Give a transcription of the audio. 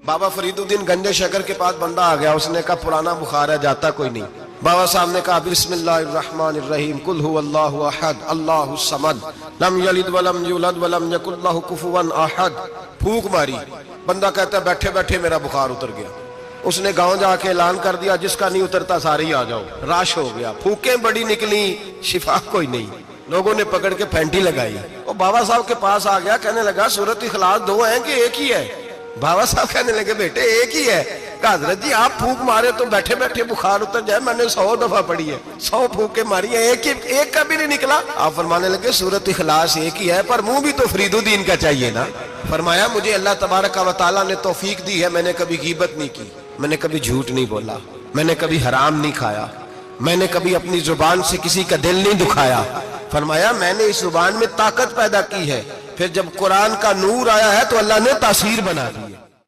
बाबा फरीदुद्दीन गंजे शकर के पास बंदा आ गया, उसने कहा पुराना बुखार है, जाता कोई नहीं। बाबा साहब ने कहा बिस्मिल्लाहिर्रहमानिर्रहीम कुल हुवल्लाहु अहद अल्लाहुस समद लम यलिद वलम यूलद वलम यकुल लहु कुफुवन अहद। फूंक मारी, बंदा कहता है बैठे बैठे मेरा बुखार उतर गया। उसने गांव जाके ऐलान कर दिया जिसका नहीं उतरता सारे ही आ जाओ। राश हो गया, फूकें बड़ी निकली, शिफा कोई नहीं। लोगों ने पकड़ के फैंटी लगाई। वो बाबा साहब के पास आ गया, कहने लगा सूरत इखलास दो हैं कि एक ही है? बाबा साहब कहने लगे बेटे एक ही है। हजरत जी आप फूंक मारे तो बैठे बैठे बुखार उतर जाए, मैंने 100 दफा पढ़ी है, 100 फूके मारी है, एक का भी नहीं निकला। आप फरमाने लगे सूरत इखलास एक ही है पर मुंह भी तो फरीदुद्दीन का चाहिए ना। फरमाया मुझे अल्लाह तबारक व तआला ने तौफीक दी है, मैंने कभी गीबत नहीं की, मैंने कभी झूठ नहीं बोला, मैंने कभी हराम नहीं खाया, मैंने कभी अपनी जुबान से किसी का दिल नहीं दुखाया। फरमाया मैंने इस जुबान में ताकत पैदा की है, फिर जब कुरान का नूर आया है तो अल्लाह ने तासीर बना दी।